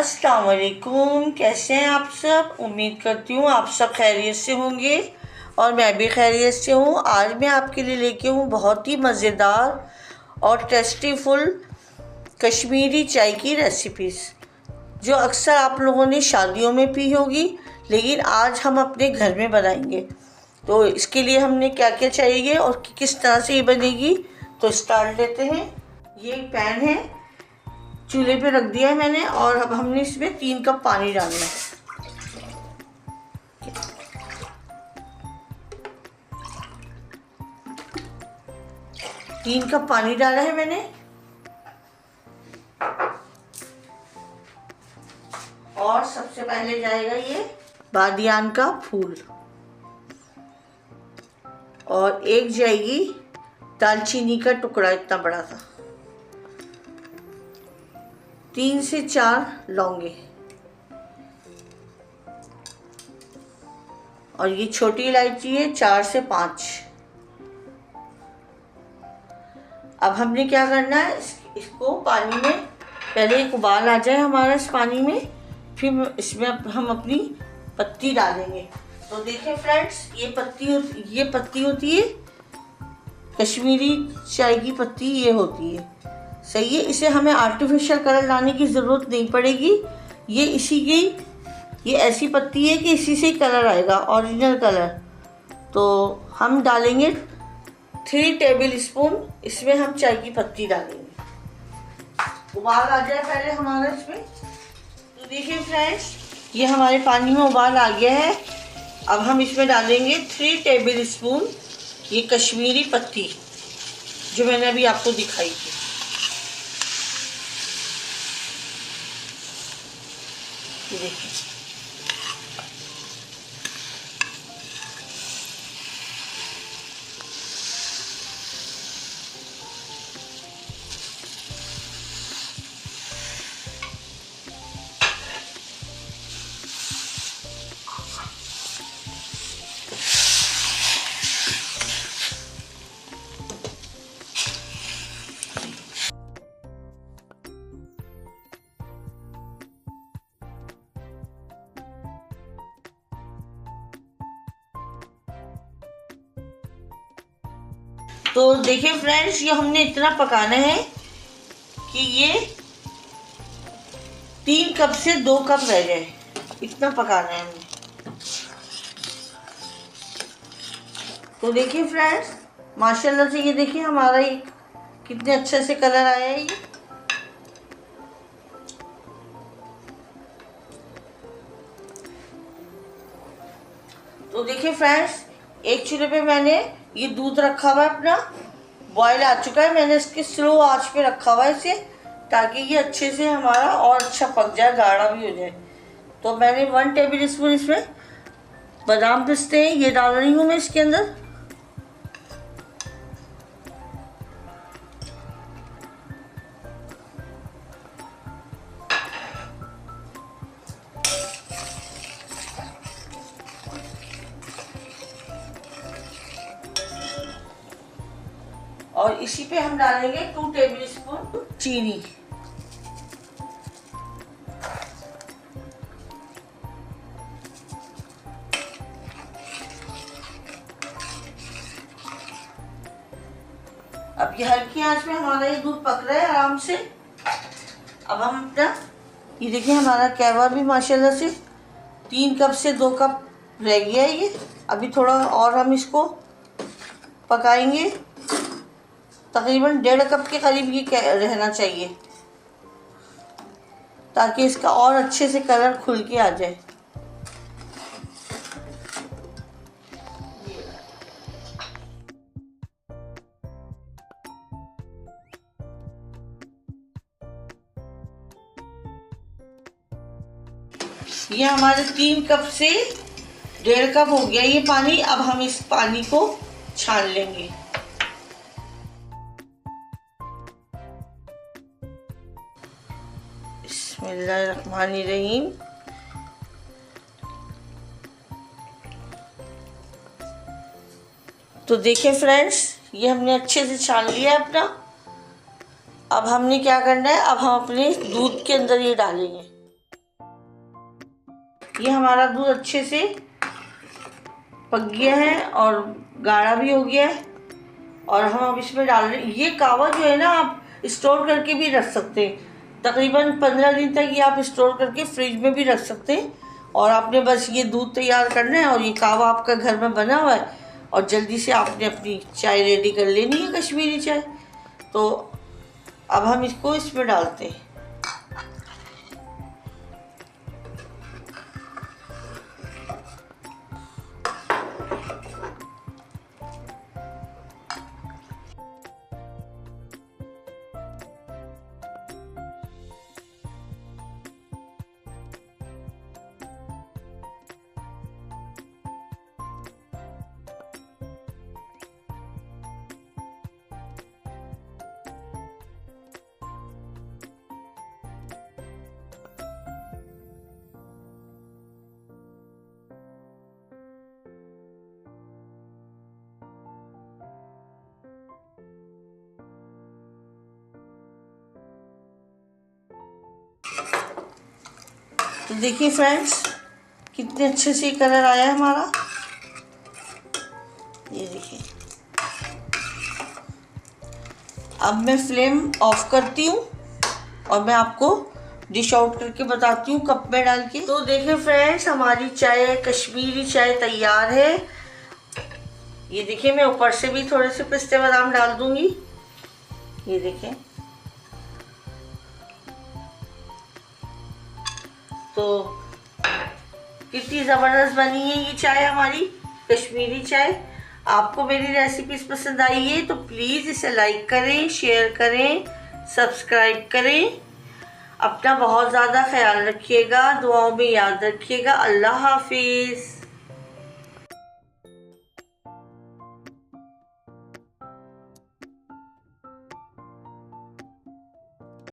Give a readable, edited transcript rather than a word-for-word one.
अस्सलाम वालेकुम। कैसे हैं आप सब? उम्मीद करती हूँ आप सब खैरियत से होंगे और मैं भी खैरियत से हूँ। आज मैं आपके लिए लेके हूँ बहुत ही मज़ेदार और टेस्टीफुल कश्मीरी चाय की रेसिपीज़, जो अक्सर आप लोगों ने शादियों में पी होगी, लेकिन आज हम अपने घर में बनाएंगे। तो इसके लिए हमने क्या क्या चाहिए और किस तरह से ये बनेगी, तो स्टार्ट लेते हैं। ये पैन है, चूल्हे पे रख दिया है मैंने, और अब हमने इसमें 3 कप पानी डालना है। तीन कप पानी डाला है मैंने। और सबसे पहले जाएगा ये बादियान का फूल, और एक जाएगी दालचीनी का टुकड़ा, इतना बड़ा था। 3 से 4 लौंगे, और ये छोटी इलायची है 4 से 5। अब हमने क्या करना है, इसको पानी में पहले एक उबाल आ जाए हमारा इस पानी में, फिर इसमें हम अपनी पत्ती डालेंगे। तो देखिए फ्रेंड्स, ये पत्ती होती है कश्मीरी चाय की पत्ती, ये होती है, सही है। इसे हमें आर्टिफिशियल कलर लाने की ज़रूरत नहीं पड़ेगी। ये ऐसी पत्ती है कि इसी से ही कलर आएगा, ओरिजिनल कलर। तो हम डालेंगे 3 टेबल स्पून, इसमें हम चाय की पत्ती डालेंगे। उबाल आ जाए पहले हमारा इसमें। तो देखिए फ्रेंड्स, ये हमारे पानी में उबाल आ गया है। अब हम इसमें डालेंगे 3 टेबल स्पून ये कश्मीरी पत्ती, जो मैंने अभी आपको दिखाई थी। ये देखिए, तो देखिए फ्रेंड्स, ये हमने इतना पकाना है कि ये 3 कप से 2 कप रह जाए, इतना पकाना है हमने। तो देखिए फ्रेंड्स, माशाल्लाह से ये देखिए हमारा ये कितने अच्छे से कलर आया है। ये तो देखिए फ्रेंड्स, एक चूल्हे पे मैंने ये दूध रखा हुआ है अपना, बॉयल आ चुका है। मैंने इसके स्लो आंच पे रखा हुआ है इसे, ताकि ये अच्छे से हमारा और अच्छा पक जाए, गाढ़ा भी हो जाए। तो मैंने 1 टेबल स्पून इसमें बादाम पिस्ते हैं, ये डाल रही हूँ मैं इसके अंदर। और इसी पे हम डालेंगे 2 टेबल स्पून चीनी। अब ये हल्की आंच में हमारा ये दूध पक रहा है आराम से। अब हम अपना ये देखिए, हमारा कहवा भी माशाल्लाह से 3 कप से 2 कप रह गया है ये। अभी थोड़ा और हम इसको पकाएंगे, तकरीबन 1.5 कप के करीब ये रहना चाहिए, ताकि इसका और अच्छे से कलर खुल के आ जाए। ये हमारे 3 कप से 1.5 कप हो गया ये पानी। अब हम इस पानी को छान लेंगे। बिस्मिल्लाहिर्रहमानिर्रहीम। तो देखिए फ्रेंड्स, ये हमने अच्छे से छान लिया अपना। अब हमने क्या करना है, अब हम अपने दूध के अंदर ये डालेंगे। ये हमारा दूध अच्छे से पक गया है और गाढ़ा भी हो गया है। और हम अब इसमें डाल रहे हैं, ये कहवा जो है ना आप स्टोर करके भी रख सकते हैं, तकरीबन 15 दिन तक ये आप स्टोर करके फ्रिज में भी रख सकते हैं। और आपने बस ये दूध तैयार करना है और ये कहवा आपका घर में बना हुआ है और जल्दी से आपने अपनी चाय रेडी कर लेनी है, कश्मीरी चाय। तो अब हम इसको इसमें डालते हैं। तो देखिए फ्रेंड्स, कितने अच्छे से कलर आया है हमारा। ये देखिए, अब मैं फ्लेम ऑफ करती हूँ और मैं आपको डिश आउट करके बताती हूँ कप में डाल के। तो देखिए फ्रेंड्स, हमारी चाय, कश्मीरी चाय तैयार है। ये देखिए, मैं ऊपर से भी थोड़े से पिस्ते बादाम डाल दूंगी। ये देखिए, तो कितनी ज़बरदस्त बनी है ये चाय, हमारी कश्मीरी चाय। आपको मेरी रेसिपीज पसंद आई है तो प्लीज़ इसे लाइक करें, शेयर करें, सब्सक्राइब करें। अपना बहुत ज़्यादा ख्याल रखिएगा, दुआओं में याद रखिएगा। अल्लाह हाफिज़।